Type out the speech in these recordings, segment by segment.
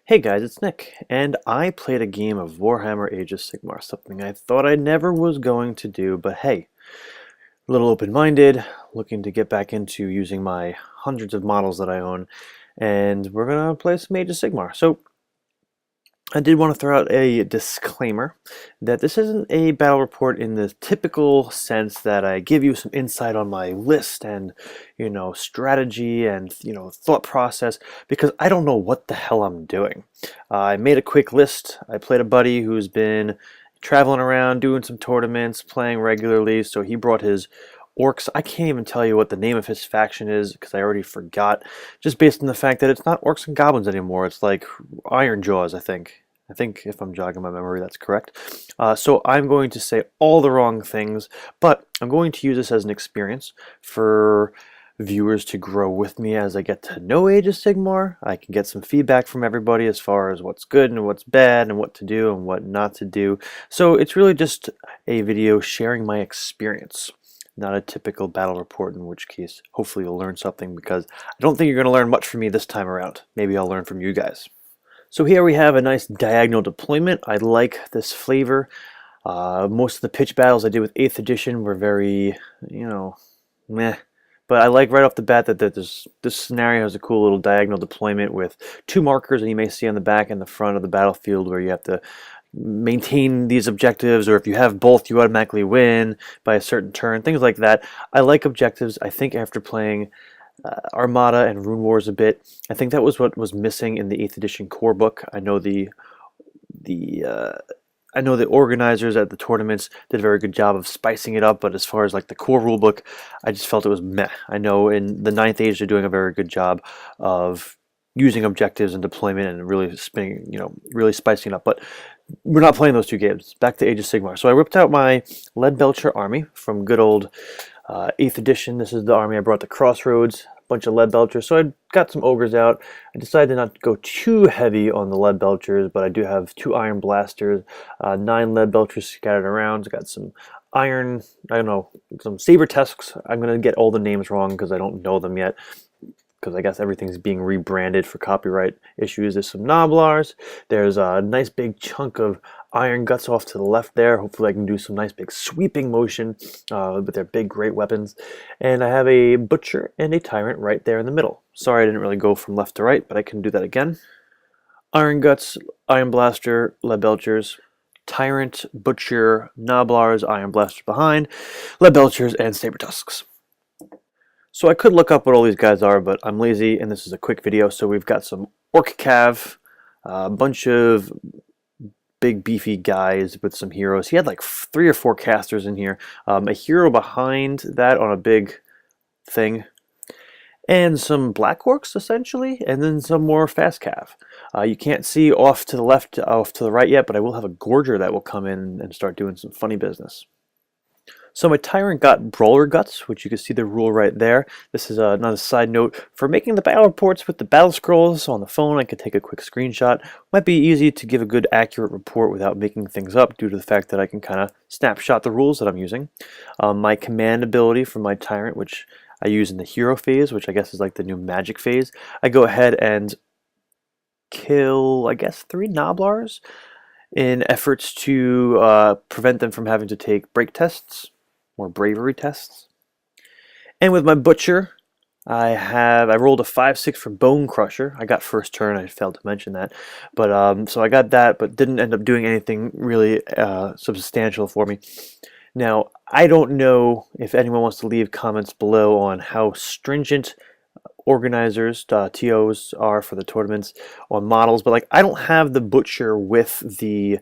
Hey guys, it's Nick, and I played a game of Warhammer Age of Sigmar, something I thought I never was going to do, but hey, a little open-minded, looking to get back into using my hundreds of models that I own, and we're gonna play some Age of Sigmar. So, I did want to throw out a disclaimer that this isn't a battle report in the typical sense that I give you some insight on my list and, strategy and, thought process, because I don't know what the hell I'm doing. I made a quick list. I played a buddy who's been traveling around, doing some tournaments, playing regularly, so he brought his orcs. I can't even tell you what the name of his faction is because I already forgot, just based on the fact that it's not orcs and goblins anymore. It's like Iron Jaws, I think. I think if I'm jogging my memory, that's correct. So I'm going to say all the wrong things, but I'm going to use this as an experience for viewers to grow with me as I get to know Age of Sigmar. I can get some feedback from everybody as far as what's good and what's bad and what to do and what not to do. So it's really just a video sharing my experience, not a typical battle report, in which case hopefully you'll learn something, because I don't think you're going to learn much from me this time around. Maybe I'll learn from you guys. So here we have a nice diagonal deployment. I like this flavor. Most of the pitch battles I did with 8th edition were very, meh. But I like right off the bat that this scenario has a cool little diagonal deployment with 2 markers, and you may see on the back and the front of the battlefield where you have to maintain these objectives, or if you have both, you automatically win by a certain turn, things like that. I like objectives. I think after playing Armada and Rune Wars a bit, I think that was what was missing in the 8th edition core book. I know the organizers at the tournaments did a very good job of spicing it up, but as far as like the core rulebook, I just felt it was meh. I know in the 9th Age they're doing a very good job of using objectives and deployment and really spinning, really spicing it up. But we're not playing those 2 games. Back to Age of Sigmar. So I whipped out my Lead Belcher army from good old 8th edition. This is the army I brought to Crossroads. A bunch of Lead Belchers. So I got some ogres out. I decided not to go too heavy on the Lead Belchers, but I do have 2 Iron Blasters, 9 Lead Belchers scattered around. I got some iron, some Saber Tusks. I'm going to get all the names wrong because I don't know them yet, because I guess everything's being rebranded for copyright issues. There's some Gnoblars. There's a nice big chunk of Iron Guts off to the left there. Hopefully I can do some nice big sweeping motion with their big great weapons. And I have a Butcher and a Tyrant right there in the middle. Sorry I didn't really go from left to right, but I can do that again. Iron Guts, Iron Blaster, Lead Belchers, Tyrant, Butcher, Gnoblars, Iron Blaster behind, Lead Belchers, and Saber Tusks. So I could look up what all these guys are, but I'm lazy, and this is a quick video. So we've got some Orc Cav, a bunch of big beefy guys with some heroes. He had like 3 or 4 casters in here. A hero behind that on a big thing. And some Black Orcs, essentially, and then some more Fast Cav. You can't see off to the left, off to the right yet, but I will have a Gorger that will come in and start doing some funny business. So my Tyrant got Brawler Guts, which you can see the rule right there. This is another side note. For making the battle reports with the battle scrolls on the phone, I could take a quick screenshot. Might be easy to give a good accurate report without making things up, due to the fact that I can kind of snapshot the rules that I'm using. My command ability for my Tyrant, which I use in the hero phase, which I guess is like the new magic phase, I go ahead and kill, I guess, 3 Gnoblars in efforts to prevent them from having to take break tests or bravery tests. And with my Butcher, I rolled a 5/6 for Bone Crusher. I got first turn. I failed to mention that, but so I got that, but didn't end up doing anything really substantial for me. Now, I don't know if anyone wants to leave comments below on how stringent organizers, TOs, are for the tournaments on models, but like I don't have the Butcher with the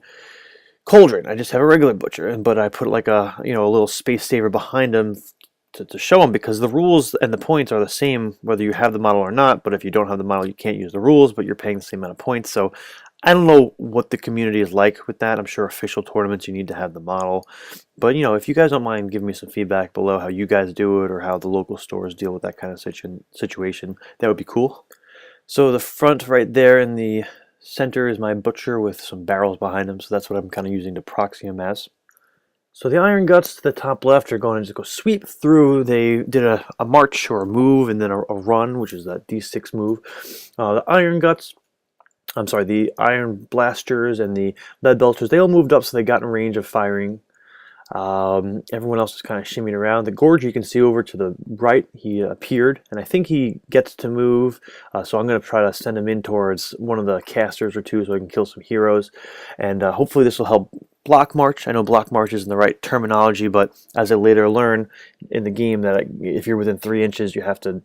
Cauldron. I just have a regular Butcher, but I put like a a little space saver behind him to show him, because the rules and the points are the same whether you have the model or not. But if you don't have the model, you can't use the rules, but you're paying the same amount of points. So I don't know what the community is like with that. I'm sure official tournaments you need to have the model, but if you guys don't mind giving me some feedback below how you guys do it, or how the local stores deal with that kind of situation, that would be cool. So the front right there in the center is my Butcher with some barrels behind him, so that's what I'm kind of using to proxy him as. So the Iron Guts to the top left are going to just go sweep through. They did a march or a move and then a run, which is that D6 move. The Iron Guts, I'm sorry, the Iron Blasters and the Lead Belchers, they all moved up so they got in range of firing. Everyone else is kind of shimmying around. The Gorge you can see over to the right, he appeared, and I think he gets to move, so I'm going to try to send him in towards one of the casters or two so I can kill some heroes, and hopefully this will help block march. I know block march isn't the right terminology, but as I later learn in the game that if you're within 3 inches, you have to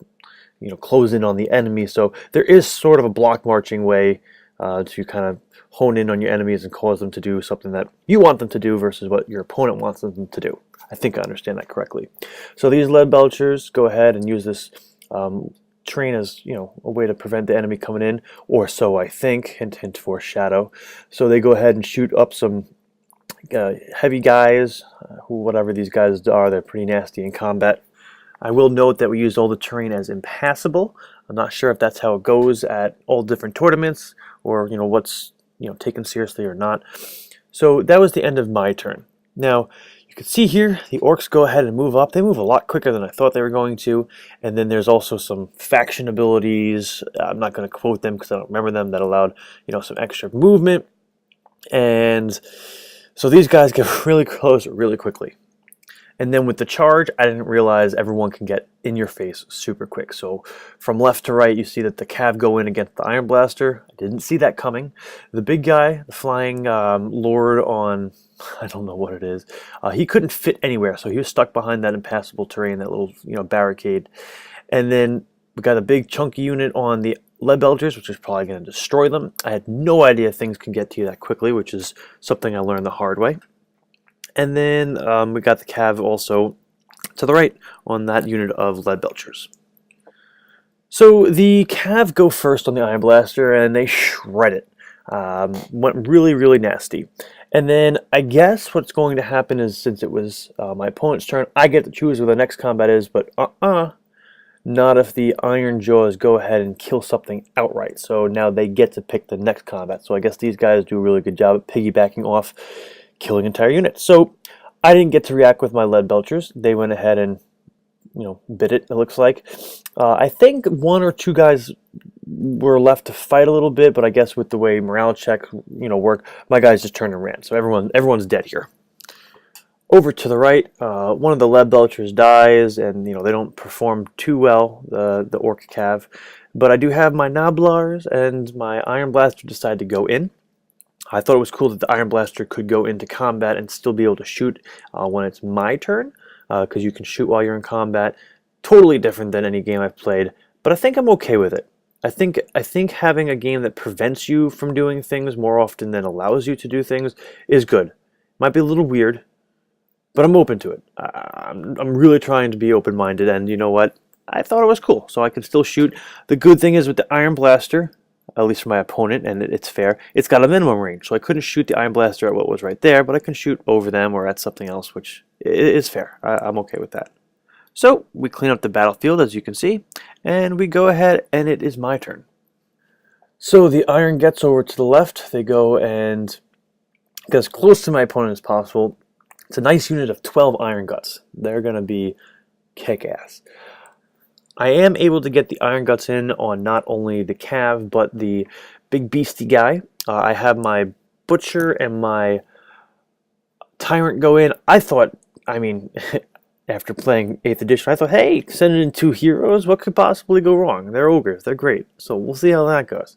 close in on the enemy, so there is sort of a block marching way to kind of hone in on your enemies and cause them to do something that you want them to do versus what your opponent wants them to do. I think I understand that correctly. So these lead belchers go ahead and use this terrain as a way to prevent the enemy coming in, or so I think. Hint, hint, foreshadow. So they go ahead and shoot up some heavy guys, whatever these guys are. They're pretty nasty in combat. I will note that we used all the terrain as impassable. I'm not sure if that's how it goes at all different tournaments, or what's taken seriously or not. So that was the end of my turn. Now you can see here the orcs go ahead and move up. They move a lot quicker than I thought they were going to. And then there's also some faction abilities. I'm not going to quote them because I don't remember them, that allowed some extra movement. And so these guys get really close really quickly. And then with the charge, I didn't realize everyone can get in your face super quick. So from left to right, you see that the Cav go in against the Iron Blaster. I didn't see that coming. The big guy, the flying lord on, I don't know what it is, he couldn't fit anywhere. So he was stuck behind that impassable terrain, that little barricade. And then we got a big chunky unit on the Lead Belchers, which is probably going to destroy them. I had no idea things can get to you that quickly, which is something I learned the hard way. And then we got the Cav also to the right on that unit of Lead Belchers. So the Cav go first on the Iron Blaster, and they shred it. Went really, really nasty. And then I guess what's going to happen is, since it was my opponent's turn, I get to choose where the next combat is, but not if the Iron Jaws go ahead and kill something outright. So now they get to pick the next combat. So I guess these guys do a really good job at piggybacking off killing entire units. So I didn't get to react with my Lead Belchers. They went ahead and bit it looks like. I think 1 or 2 guys were left to fight a little bit, but I guess with the way morale check work, my guys just turned and ran. So everyone's dead here. Over to the right, one of the Lead Belchers dies, and they don't perform too well, the Orc Cav. But I do have my Noblars, and my Iron Blaster decided to go in. I thought it was cool that the Iron Blaster could go into combat and still be able to shoot when it's my turn, because you can shoot while you're in combat. Totally different than any game I've played, but I think I'm okay with it. I think having a game that prevents you from doing things more often than allows you to do things is good. Might be a little weird, but I'm open to it. I'm really trying to be open-minded, and you know what? I thought it was cool, so I can still shoot. The good thing is with the Iron Blaster, at least for my opponent, and it's fair, it's got a minimum range, so I couldn't shoot the Iron Blaster at what was right there, but I can shoot over them or at something else, which is fair. I'm okay with that. So we clean up the battlefield, as you can see, and we go ahead, and it is my turn. So the Iron gets over to the left. They go and get as close to my opponent as possible. It's a nice unit of 12 Iron Guts. They're going to be kick-ass. I am able to get the Iron Guts in on not only the Cav, but the big beastie guy. I have my Butcher and my Tyrant go in. After playing 8th edition, I thought, hey, sending in 2 heroes, what could possibly go wrong? They're ogres, they're great. So we'll see how that goes.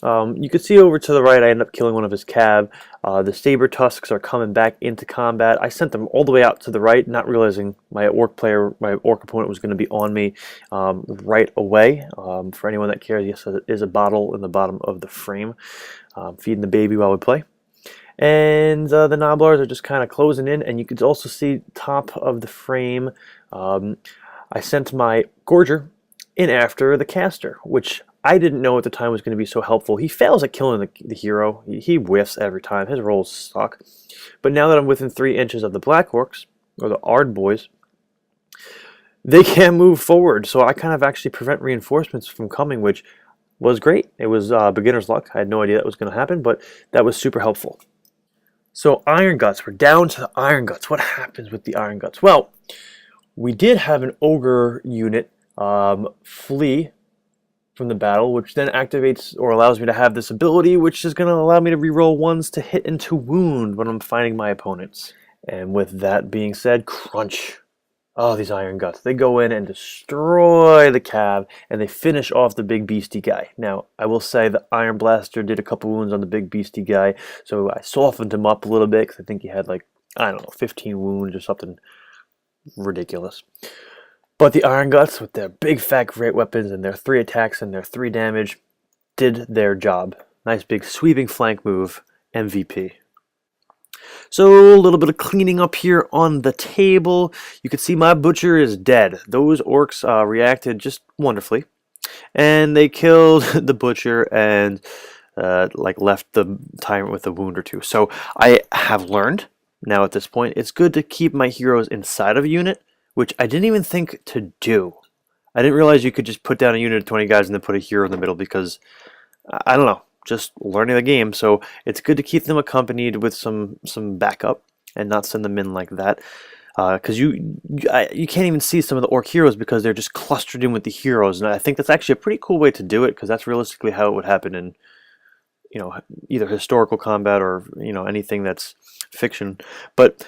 You can see over to the right, I end up killing one of his Cav. The Saber Tusks are coming back into combat. I sent them all the way out to the right, not realizing my Orc opponent was going to be on me right away. For anyone that cares, yes, there is a bottle in the bottom of the frame. Feeding the baby while we play. And the Noblars are just kind of closing in, and you can also see top of the frame. I sent my Gorger in after the caster, which I didn't know at the time was going to be so helpful. He fails at killing the hero. He whiffs every time. His rolls suck. But now that I'm within 3 inches of the Black Orcs, or the Ard boys, they can't move forward. So I kind of actually prevent reinforcements from coming, which was great. It was beginner's luck. I had no idea that was going to happen, but that was super helpful. So Iron Guts, we're down to the Iron Guts. What happens with the Iron Guts? Well, we did have an Ogre unit flee from the battle, which then activates or allows me to have this ability, which is going to allow me to reroll ones to hit and to wound when I'm fighting my opponents. And with that being said, crunch. Oh, these Iron Guts. They go in and destroy the Cav, and they finish off the big beastie guy. Now, I will say the Iron Blaster did a couple wounds on the big beastie guy, so I softened him up a little bit, because I think he had like, I don't know, 15 wounds or something ridiculous. But the Iron Guts, with their big fat great weapons and their 3 attacks and their 3 damage, did their job. Nice big sweeping flank move, MVP. So a little bit of cleaning up here on the table. You can see my butcher is dead. Those orcs reacted just wonderfully, and they killed the butcher and like left the tyrant with a wound or two. So I have learned now at this point it's good to keep my heroes inside of a unit, which I didn't even think to do. I didn't realize you could just put down a unit of 20 guys and then put a hero in the middle, because I don't know, just learning the game. So it's good to keep them accompanied with some backup and not send them in like that, because you can't even see some of the orc heroes because they're just clustered in with the heroes. And I think that's actually a pretty cool way to do it, because that's realistically how it would happen in, you know, either historical combat or, you know, anything that's fiction. But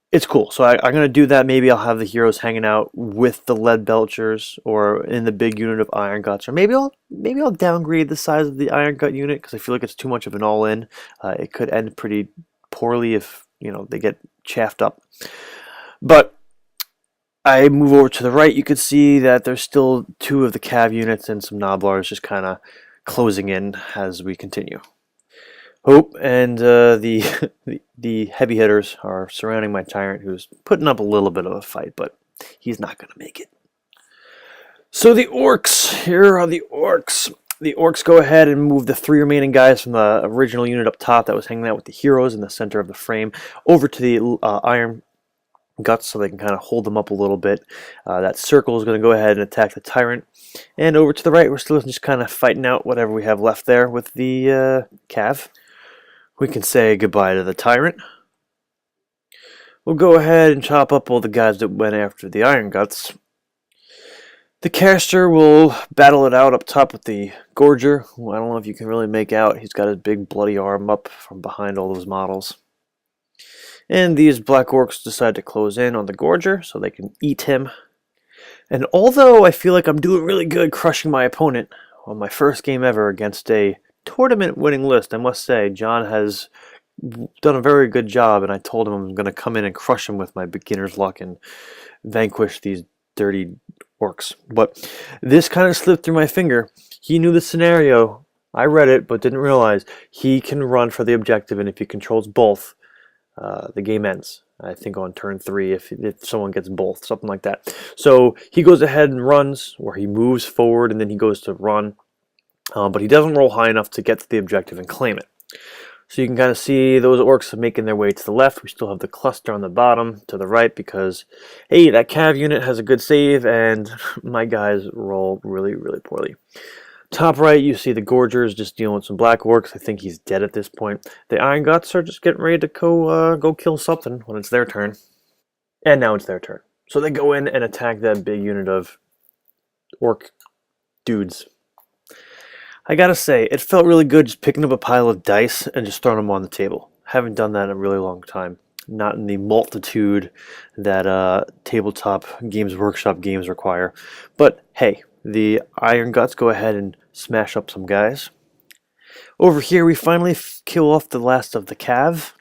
it's cool. So I'm going to do that. Maybe I'll have the heroes hanging out with the lead belchers or in the big unit of Iron Guts, or maybe I'll downgrade the size of the Iron Gut unit, because I feel like it's too much of an all-in. It could end pretty poorly if, you know, they get chaffed up. But I move over to the right. You can see that there's still 2 of the Cav units and some Noblars just kind of closing in as we continue. Hope and the heavy hitters are surrounding my tyrant, who's putting up a little bit of a fight, but he's not going to make it. So the orcs, here are the orcs. The orcs go ahead and move the 3 remaining guys from the original unit up top that was hanging out with the heroes in the center of the frame over to the Iron Guts, so they can kind of hold them up a little bit. That circle is going to go ahead and attack the tyrant. And over to the right, we're still just kind of fighting out whatever we have left there with the Cav. We can say goodbye to the tyrant. We'll go ahead and chop up all the guys that went after the Iron Guts. The caster will battle it out up top with the Gorger, who I don't know if you can really make out. He's got his big bloody arm up from behind all those models. And these black orcs decide to close in on the Gorger so they can eat him. And although I feel like I'm doing really good crushing my opponent on my first game ever against a tournament winning list, I must say John has done a very good job, and I told him I'm going to come in and crush him with my beginner's luck and vanquish these dirty orcs. But this kind of slipped through my finger. He knew the scenario. I read it, but didn't realize he can run for the objective, and if he controls both, the game ends. I think on turn 3 if someone gets both, something like that. So he goes ahead and runs, or he moves forward and then he goes to run. But he doesn't roll high enough to get to the objective and claim it. So you can kind of see those orcs are making their way to the left. We still have the cluster on the bottom to the right because, hey, that Cav unit has a good save and my guys roll really, really poorly. Top right, you see the Gorgers just dealing with some black orcs. I think he's dead at this point. The Iron Guts are just getting ready to go kill something when it's their turn. And now it's their turn. So they go in and attack that big unit of orc dudes. I gotta say, it felt really good just picking up a pile of dice and just throwing them on the table. Haven't done that in a really long time. Not in the multitude that tabletop Games Workshop games require. But hey, the Iron Guts go ahead and smash up some guys. Over here, we finally kill off the last of the Cav.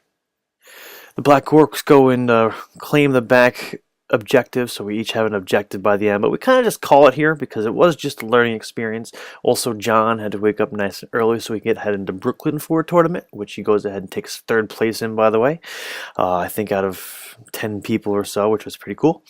The Black Orcs go and claim the back objective, so we each have an objective by the end, but we kind of just call it here because it was just a learning experience. Also, John had to wake up nice and early so he could head into Brooklyn for a tournament, which he goes ahead and takes 3rd place in, by the way. I think out of 10 people or so, which was pretty cool.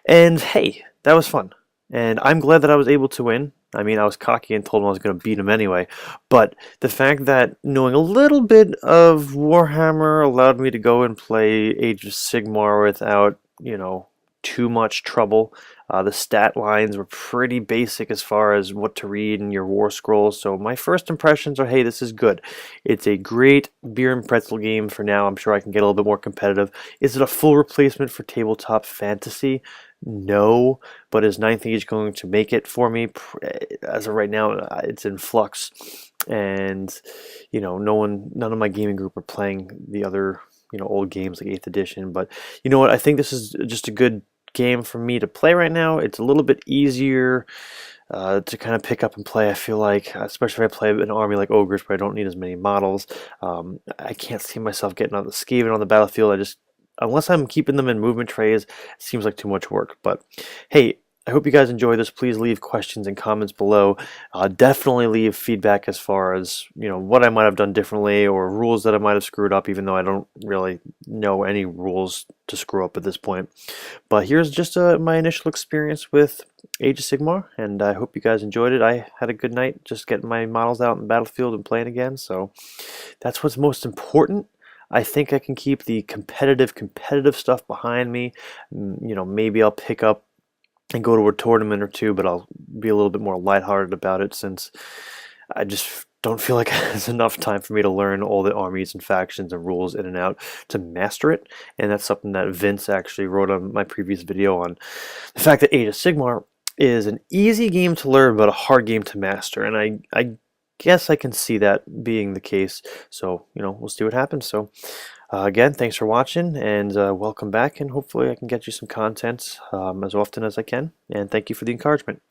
And hey, that was fun. And I'm glad that I was able to win. I mean, I was cocky and told him I was going to beat him anyway. But the fact that knowing a little bit of Warhammer allowed me to go and play Age of Sigmar without, you know, too much trouble, The stat lines were pretty basic as far as what to read in your war scrolls. So my first impressions are, hey, this is good. It's a great beer and pretzel game for now. I'm sure I can get a little bit more competitive. Is it a full replacement for tabletop fantasy? No, but is Ninth Age going to make it for me? As of right now, it's in flux, and none of my gaming group are playing the other old games like 8th edition. But you know what? I think this is just a good game for me to play right now. It's a little bit easier to kind of pick up and play. I feel like, especially if I play an army like ogres, where I don't need as many models. I can't see myself getting on the Skaven on the battlefield. Unless I'm keeping them in movement trays, it seems like too much work. But hey, I hope you guys enjoy this. Please leave questions and comments below. Definitely leave feedback as far as what I might have done differently or rules that I might have screwed up, even though I don't really know any rules to screw up at this point. But here's just my initial experience with Age of Sigmar, and I hope you guys enjoyed it. I had a good night just getting my models out in the battlefield and playing again, so that's what's most important. I think I can keep the competitive stuff behind me. Maybe I'll pick up and go to a tournament or two, but I'll be a little bit more lighthearted about it since I just don't feel like there's enough time for me to learn all the armies and factions and rules in and out to master it. And that's something that Vince actually wrote on my previous video on the fact that Age of Sigmar is an easy game to learn but a hard game to master. And I guess I can see that being the case. So, we'll see what happens. So, again, thanks for watching, and welcome back, and hopefully I can get you some content as often as I can. And thank you for the encouragement.